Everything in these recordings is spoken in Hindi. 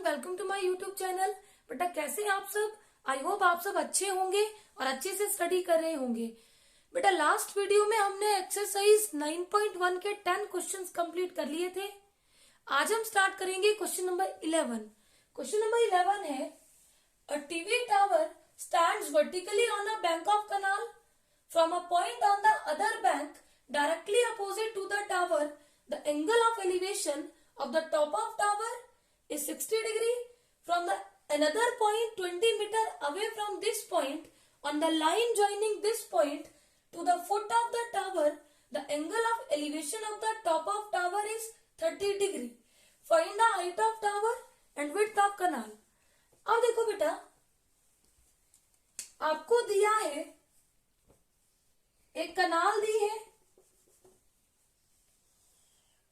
Welcome to my YouTube channel. बेटा कैसे हैं आप सब? आई होप आप सब अच्छे होंगे और अच्छे से स्टडी कर रहे होंगे। बेटा लास्ट वीडियो में हमने एक्सरसाइज 9.1 के 10 क्वेश्चंस कंप्लीट कर लिए थे। आज हम स्टार्ट करेंगे क्वेश्चन नंबर 11। क्वेश्चन नंबर 11 है, a TV tower stands vertically on a bank of canal from a point on the other bank directly opposite to the tower. The angle of elevation of the top of tower is 60 degree from the another point 20 meter away from this point on the line joining this point to the foot of the tower. The angle of elevation of the top of tower is 30 degree. Find the height of tower and width of canal. अब देखो बेटा, आपको दिया है एक कनाल दी है,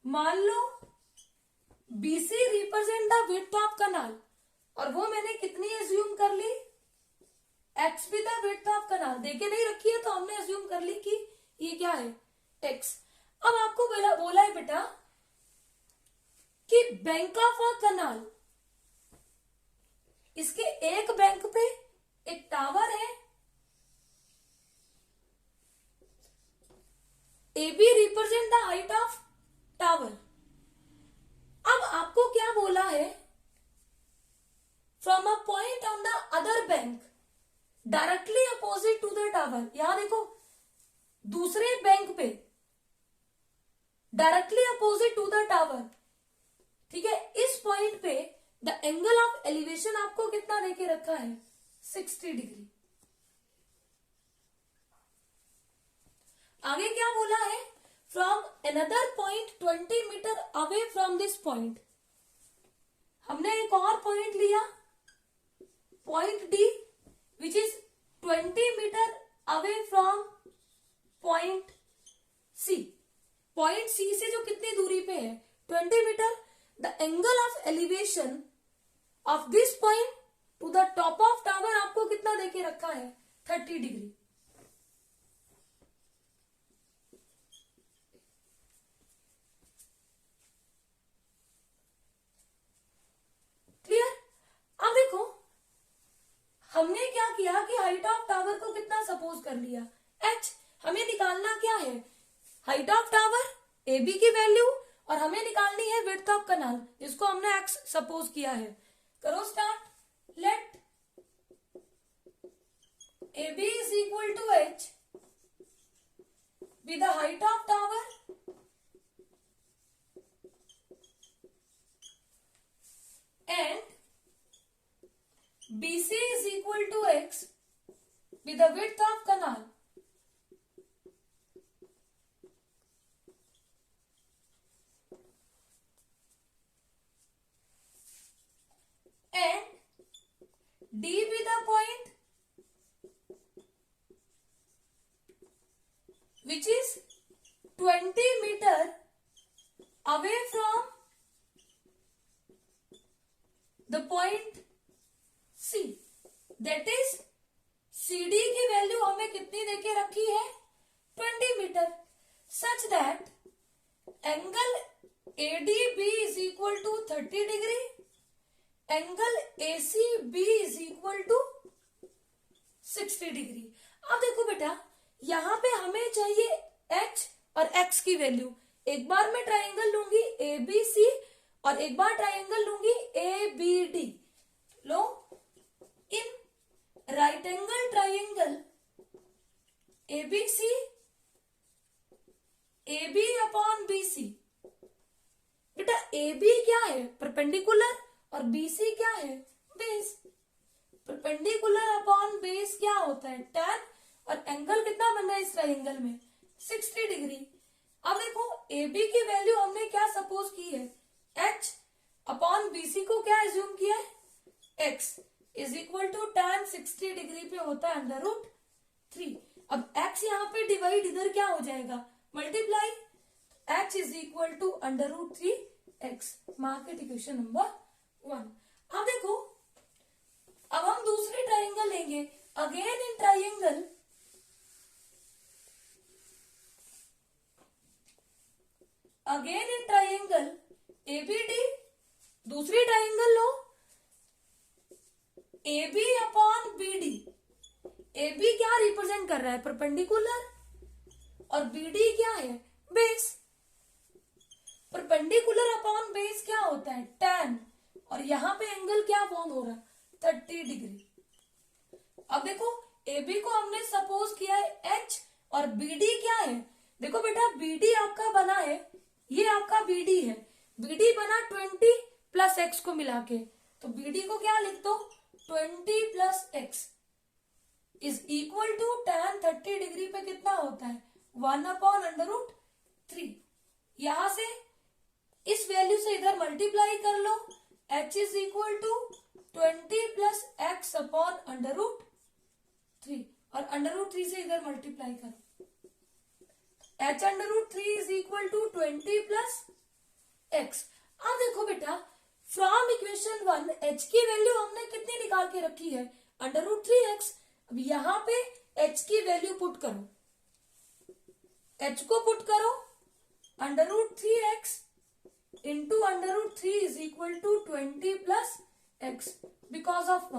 मान लो BC represent the width of canal, और वो मैंने कितनी एज्यूम कर ली, X भी द विड्थ ऑफ कनाल देके नहीं रखी है तो हमने एज्यूम कर ली कि ये क्या है, X। अब आपको बोला है बेटा कि बैंक ऑफ अ कनाल, इसके एक बैंक पे एक टावर है, AB represent the height of tower. अब आपको क्या बोला है, from a point on the other bank directly opposite to the tower. यहां देखो, दूसरे बैंक पे directly opposite to the tower, ठीक है। इस पॉइंट पे द एंगल ऑफ एलिवेशन आपको कितना देके रखा है, 60 डिग्री। आगे क्या बोला है, from another point 20 metre away from this point. हमने एक और पॉइंट लिया, point D, which is 20 metre away from point C. Point C से जो कितनी दूरी पे है, 20 metre. The angle of elevation of this point to the top of tower आपको कितना देके रखा है, 30 डिग्री। हमने क्या किया कि हाइट ऑफ टावर को कितना सपोज कर लिया, h। हमें निकालना क्या है, हाइट ऑफ टावर, AB की वैल्यू, और हमें निकालनी है विड्थ ऑफ कनाल, जिसको हमने x सपोज किया है। करो start. Let AB is equal to h with the height of tower and BC is equal to X with the width of canal. And D be the point which is 20 meter away from the point C, that is CD की वैल्यू हमें कितनी देके रखी है, 20 मीटर, सच दैट एंगल ADB is equal to 30 degree, angle ACB is equal to 60 degree. अब देखो बेटा, यहां पे हमें चाहिए H और X की वैल्यू। एक बार मैं ट्राइंगल लूंगी ABC और एक बार ट्राइंगल लूंगी ABD। Low, in right angle triangle ABC, AB upon BC। बेटा AB क्या है, परपेंडिकुलर, और BC क्या है, बेस। परपेंडिकुलर अपॉन बेस क्या होता है, tan, और एंगल कितना बन रहा है इस ट्राइंगल में, 60 डिग्री। अब देखो, AB की वैल्यू हमने क्या सपोज की है, H अपॉन BC को क्या एज्यूम किया है, X is equal to tan 60 degree पे होता है √3। अब x यहाँ पे डिवाइड इधर क्या हो जाएगा, multiply, h is equal to √3x। Mark it equation number 1। अब देखो, अब हम दूसरे ट्राइंगल लेंगे। अगेन इन ट्राइंगल ABD, दूसरी ट्राइंगल लो, A B upon B D. A B क्या रिप्रेजेंट कर रहा है, परपेंडिकुलर, और बी डी क्या है, बेस। परपेंडिकुलर अपॉन बेस क्या होता है, tan, और यहां पे एंगल क्या फॉर्म हो रहा है, 30 डिग्री। अब देखो ए बी को हमने सपोज किया है h, और बी डी क्या है, देखो बेटा बी डी आपका बना है, ये आपका बी डी है, बी डी बना 20 प्लस एक्स को मिला के, तो बी डी को क्या लिख दो, 20 plus x is equal to tan 30 degree पे कितना होता है, 1/√3। यहां से इस वैल्यू से इधर मल्टीप्लाई कर लो, h is equal to 20 plus x upon √3, और √3 से इधर मल्टीप्लाई करो, h √3 is equal to 20 plus x. अब देखो बेटा फ्रॉम इक्वेशन 1 h की वैल्यू हमने कितनी निकाल के रखी है, √3x। अब यहां पे h की वैल्यू पुट करो, h को पुट करो, √3x into √3 is equal to 20 plus x, because of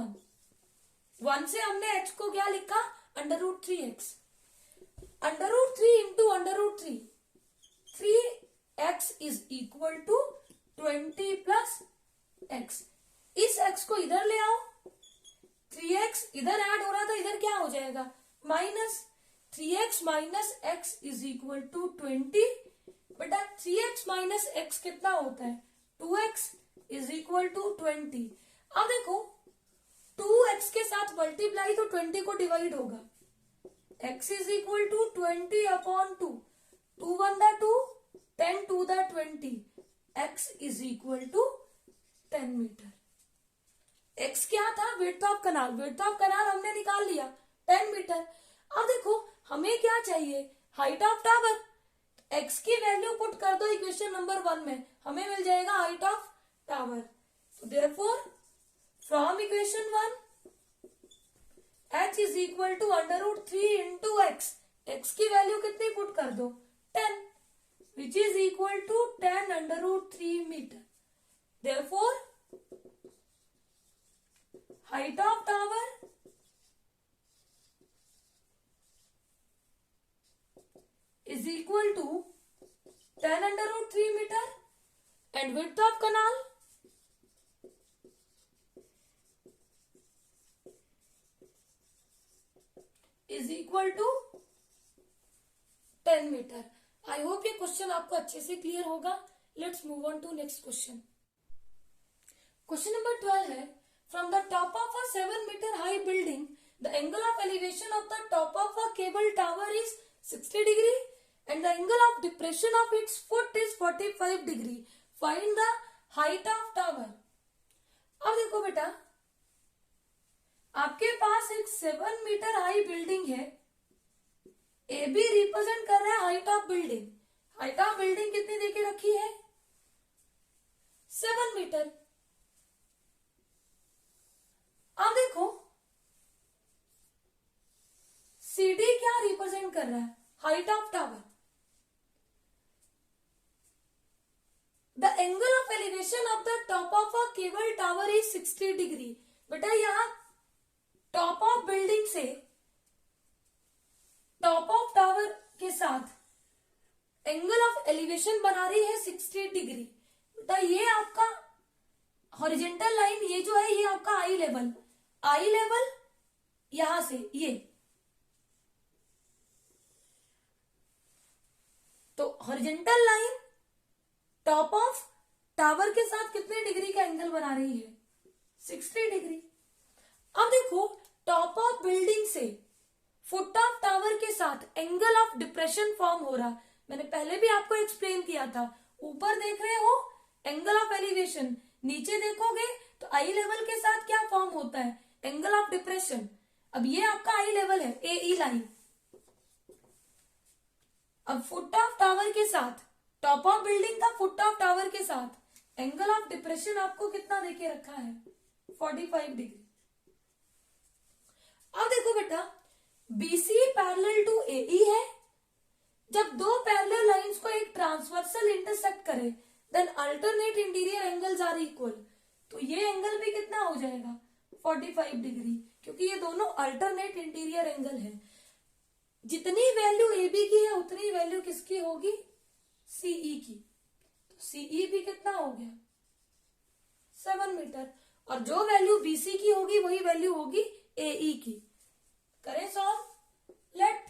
1 से हमने h को क्या लिखा, √3x, √3 into √3, 3x is equal to 20 plus x. इस x को इधर ले आओ, 3x इधर ऐड हो रहा था, इधर क्या हो जाएगा, minus 3x minus x is equal to 20। बेटा 3x माइनस एक्स कितना होता है, 2x इज इक्वल टू 20। अब देखो 2x के साथ मल्टीप्लाई तो 20 को डिवाइड होगा, x is equal to 20 upon 2, 2 1 2, 10 2 20, x is equal to 10 metre. x क्या था, width of canal, width of canal हमने निकाल लिया 10 मीटर। अब देखो हमें क्या चाहिए, हाइट ऑफ टावर। x की वैल्यू पुट कर दो इक्वेशन नंबर 1 में, हमें मिल जाएगा height of tower. So therefore from equation 1 h is equal to √3 into x, x की वैल्यू कितनी पुट कर दो, 10, which is equal to 10 √3 metre. Therefore height of tower is equal to 10 √3 meter, and width of canal is equal to 10 metre. I hope ये क्वेश्चन आपको अच्छे से क्लियर होगा। Let's move on to next question. Question number 12 है, from the top of a 7 meter high building, the angle of elevation of the top of a cable tower is 60 degree and the angle of depression of its foot is 45 degree. Find the height of tower. अब देखो बेटा आपके पास एक 7 मीटर हाई बिल्डिंग है, ए बी रिप्रेजेंट कर रहा है height of building. Height of building कितनी देके रखी है, 7 मीटर। अब देखो सी डी क्या रिप्रेजेंट कर रहा है, height of tower. The angle of elevation of the top of a cable tower is 60 degree. बेटा यहां टॉप ऑफ बिल्डिंग से टॉप ऑफ टावर के साथ एंगल ऑफ एलिवेशन बना रही है 60 डिग्री। बेटा ये आपका हॉरिजेंटल लाइन, ये जो है ये आपका आई लेवल, आई लेवल यहां से ये, तो horizontal line top of tower के साथ कितने डिग्री का एंगल बना रही है, 60 डिग्री। अब देखो टॉप ऑफ बिल्डिंग से फुट ऑफ टावर के साथ एंगल ऑफ डिप्रेशन फॉर्म हो रहा, मैंने पहले भी आपको एक्सप्लेन किया था। ऊपर देख रहे हो एंगल ऑफ एलिवेशन, नीचे देखोगे तो आई लेवल के साथ क्या फॉर्म होता है, एंगल ऑफ डिप्रेशन। अब ये आपका आई लेवल है, ए ई लाइन। अब फुट ऑफ टावर के साथ, टॉप ऑफ बिल्डिंग का फुट ऑफ टावर के साथ एंगल ऑफ डिप्रेशन आपको कितना देके रखा है, 45 डिग्री। अब देखो बेटा बीसी पैरेलल टू एई है। जब दो पैरेलल लाइंस को एक ट्रांसवर्सल इंटरसेक्ट करे then alternate interior angles are equal, तो ये एंगल भी कितना हो जाएगा, 45 डिग्री, क्योंकि ये दोनों अल्टरनेट इंटीरियर एंगल है। जितनी वैल्यू ए बी की है उतनी वैल्यू किसकी होगी, सीई की। तो सीई भी कितना हो गया, 7 मीटर, और जो वैल्यू बीसी की होगी वही वैल्यू होगी एई की। करें solve, let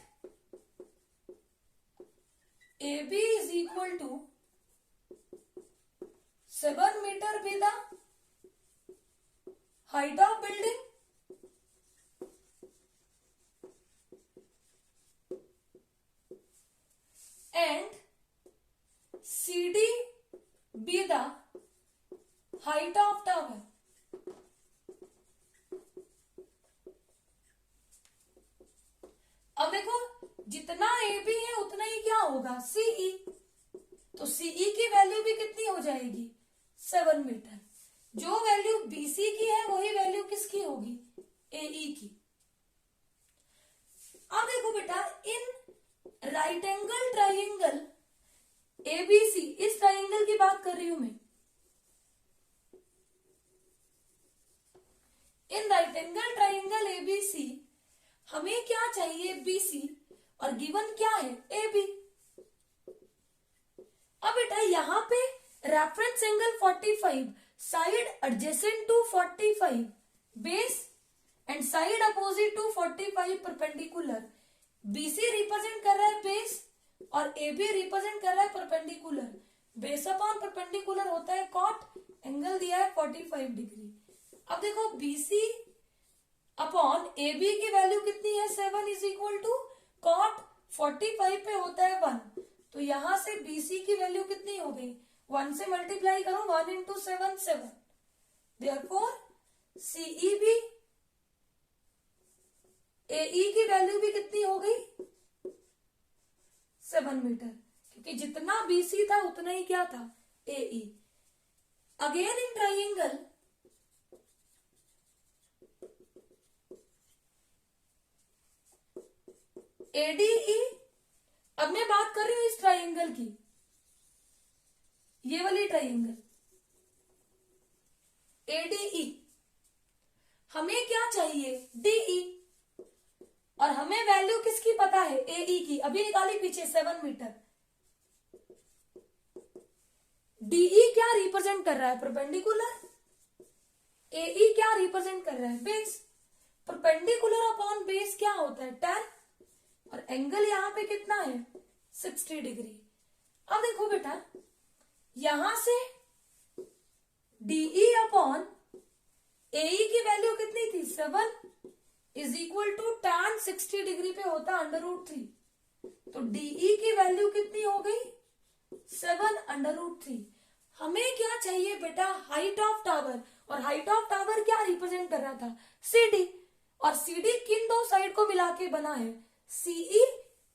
A B is equal to 7 metre be the height of building and CD be the height of tower. अब देखो जितना ए बी है उतना ही क्या होगा, सीई। तो सीई की वैल्यू भी कितनी हो जाएगी, 7 मीटर। जो वैल्यू बीसी की है वही वैल्यू किसकी होगी, एई की। अब देखो बेटा, in right angle triangle ABC, इस ट्राइंगल की बात कर रही हूं मैं, in right angle triangle ABC हमें क्या चाहिए, बीसी, और गिवन क्या है, एबी। अब बेटा यहां पे reference angle 45, side adjacent to 45, base and side opposite to 45 perpendicular. BC represent कर रहा है बेस और एबी रिप्रेजेंट कर रहा है परपेंडिकुलर। बेस अपॉन परपेंडिकुलर होता है कॉट, एंगल दिया है 45 डिग्री। अब देखो बीसी अपॉन एबी की वैल्यू कितनी है, 7 इज इक्वल टू कॉट 45 पे होता है 1, तो यहां से बीसी की वैल्यू कितनी हो गई, 1 से मल्टीप्लाई करो, 1 इंटू 7 7। देयरफॉर सीई भी, एई की वैल्यू भी कितनी हो गई, 7 मीटर, क्योंकि जितना बीसी था उतना ही क्या था, एई। अगेन इन ट्राइंगल एडीई, अब मैं बात कर रही हूं इस ट्राइंगल की, ये वाली ट्राइंगल एडीई, हमें क्या चाहिए, डीई, और हमें वैल्यू किसकी पता है, एई की, अभी निकाली पीछे 7 मीटर। डीई क्या रिप्रेजेंट कर रहा है, परपेंडिकुलर, एई क्या रिप्रेजेंट कर रहा है, बेस। परपेंडिकुलर अपॉन बेस क्या होता है, 10, और एंगल यहां पे कितना है, 60 डिग्री। अब देखो बेटा, यहां से डीई अपॉन एई की वैल्यू कितनी थी, 7 is equal to tan 60 degree पे होता √3, तो डीई की वैल्यू कितनी हो गई, 7 √3। हमें क्या चाहिए बेटा, हाइट ऑफ टावर, और हाइट ऑफ टावर क्या रिप्रेजेंट कर रहा था, सीडी, और सीडी किन दो साइड को मिला के बना है, सीई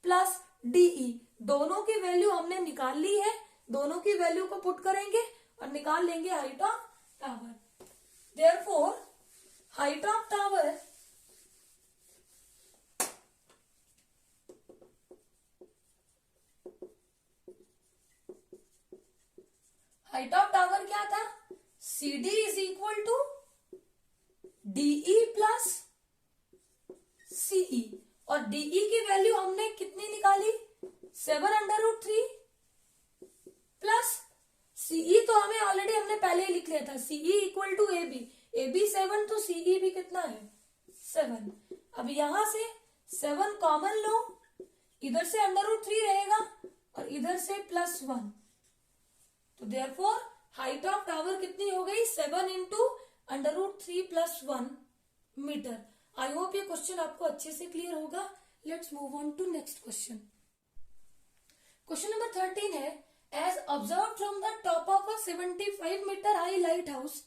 प्लस डीई। दोनों की वैल्यू हमने निकाल ली है, दोनों की वैल्यू को पुट करेंगे और निकाल लेंगे height of tower. Therefore height of tower क्या था, CD is equal to DE plus CE, और DE की वैल्यू हमने कितनी निकाली, 7 √3 प्लस CE तो हमें ऑलरेडी हमने पहले ही लिख लिया था, CE equal to AB, AB 7 तो CE भी कितना है, 7। अब यहां से 7 कॉमन लो, इधर से √3 रहेगा और इधर से +1, तो देयरफॉर हाइट ऑफ टावर कितनी हो गई, 7 इंटू √3 + 1 मीटर। आई होप ये क्वेश्चन आपको अच्छे से क्लियर होगा। Let's move on to next question. Question number 13 है, as observed from the top of a 75 metre high lighthouse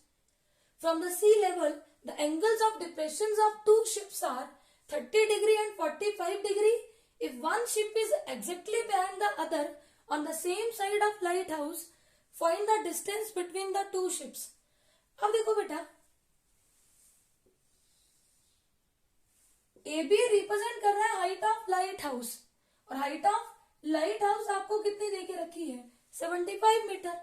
from the sea level the angles of depression of two ships are 30 degree and 45 degree. If one ship is exactly behind the other on the same side of light house, find the distance between the two ships. अब देखो बेटा, ए बी रिप्रेजेंट कर रहा है हाइट ऑफ लाइट हाउस, और हाइट ऑफ लाइट हाउस आपको कितनी देके रखी है, 75 मीटर।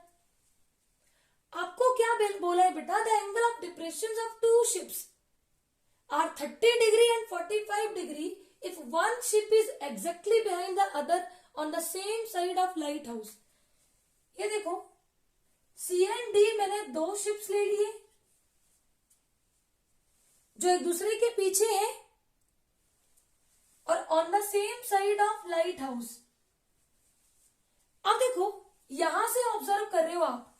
आपको क्या बोला है बेटा, the angle of depression of two ships, are 30 degree and 45 degree if one ship is exactly behind the other on the same side of lighthouse. ये देखो C एंड D मैंने दो शिप्स ले लिए जो एक दूसरे के पीछे है और on the same side of light house. अब देखो यहां से ऑब्जर्व कर रहे हो आप,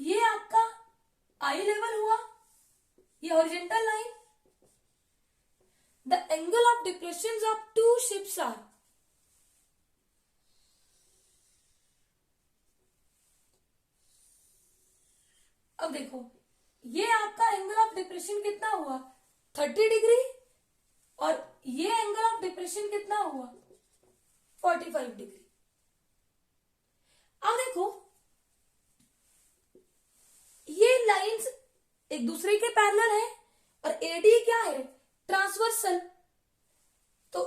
ये आपका आई लेवल हुआ, ये horizontal line. The angle of depression of two ships are, अब देखो ये आपका एंगल ऑफ डिप्रेशन कितना हुआ 30 डिग्री और ये एंगल ऑफ डिप्रेशन कितना हुआ 45 डिग्री. अब देखो ये लाइंस एक दूसरे के पैरेलल है और एडी क्या है ट्रांसवर्सल. तो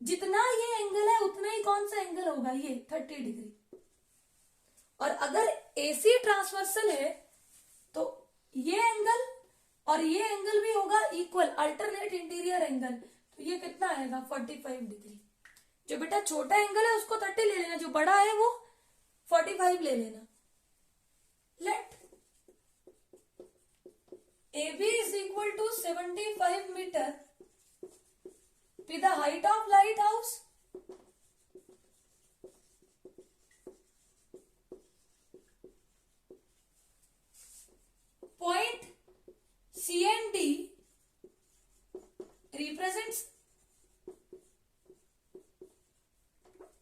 जितना ये एंगल है उतना ही कौन सा एंगल होगा ये 30 डिग्री. और अगर एसी ट्रांसवर्सल है तो ये एंगल और ये एंगल भी होगा इक्वल, अल्टरनेट इंटीरियर एंगल. तो ये कितना आएगा 45 डिग्री. जो बेटा छोटा एंगल है उसको 30 ले लेना, जो बड़ा है वो 45 ले लेना. Let AB is equal to 75 meter with the height of lighthouse. Point C and D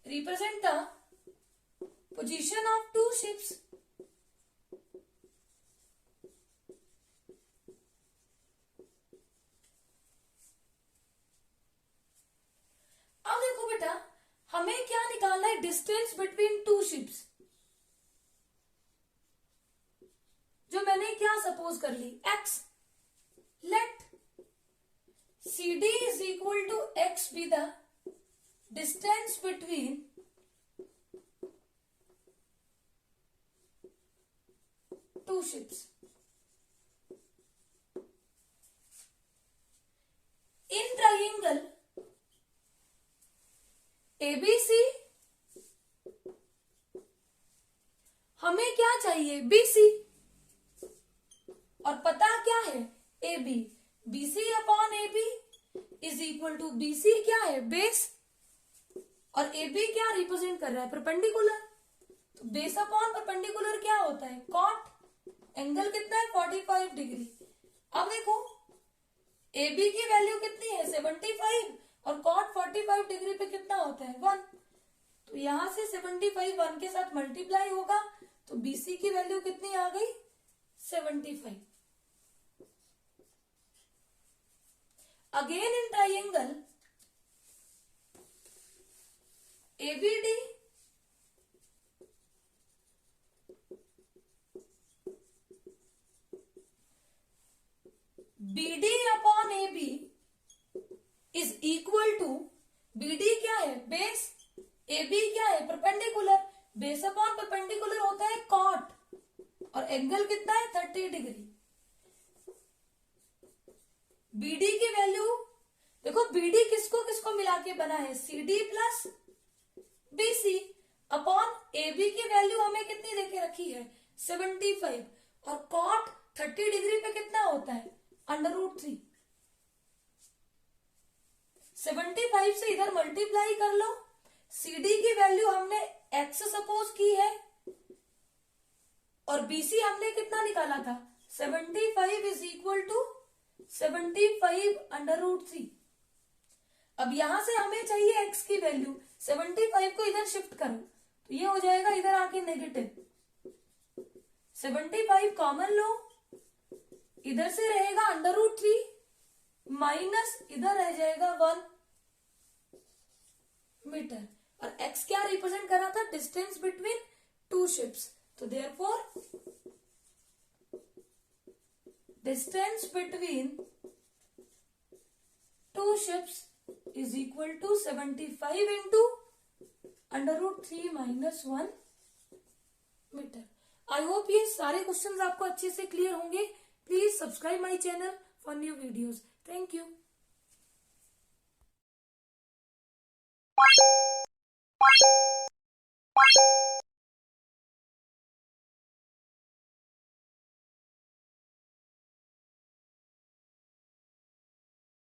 represent the position of two ships. अब देखो बेटा हमें क्या निकालना है, डिस्टेंस बिटवीन टू शिप्स. जो मैंने क्या सपोज कर ली x. Let CD is equal to x be the distance between two ships. In triangle ABC हमें क्या चाहिए BC और पता क्या है AB. BC upon AB is equal to BC क्या है बेस और AB क्या रिप्रेजेंट कर रहा है परपेंडिकुलर. तो बेस अपॉन परपेंडिकुलर क्या होता है कॉट. एंगल कितना है 45 डिग्री. अब देखो AB की वैल्यू कितनी है 75 और कॉट 45 डिग्री पे कितना होता है 1. तो यहां से 75 1 के साथ मल्टीप्लाई होगा तो BC की वैल्यू कितनी आ गई 75. Again in triangle ABD BD upon AB is equal to BD क्या है बेस, AB क्या है परपेंडिकुलर. बेस अपॉन परपेंडिकुलर होता है कॉट और एंगल कितना है 30 डिग्री. BD की वैल्यू देखो BD किसको किसको मिला के बना है CD plus BC upon AB की वैल्यू हमें कितनी देके रखी है 75 और कॉट 30 डिग्री पे कितना होता है √3. 75 से इधर मल्टीप्लाई कर लो. CD की वैल्यू हमने x सपोज की है और BC हमने कितना निकाला था 75 इज इक्वल टू 75 √3. अब यहां से हमें चाहिए x की वैल्यू 75 को इधर शिफ्ट करो तो ये हो जाएगा इधर आके नेगेटिव. 75 कॉमन लो, इधर से रहेगा √3 माइनस इधर रह जाएगा 1 मीटर और x क्या रिप्रेजेंट कर रहा था डिस्टेंस बिटवीन टू शिप्स. तो therefore distance between two ships is equal to 75 into √3 minus 1 metre. I hope ये सारे क्वेश्चंस आपको अच्छे से क्लियर होंगे. Please subscribe my channel for new videos.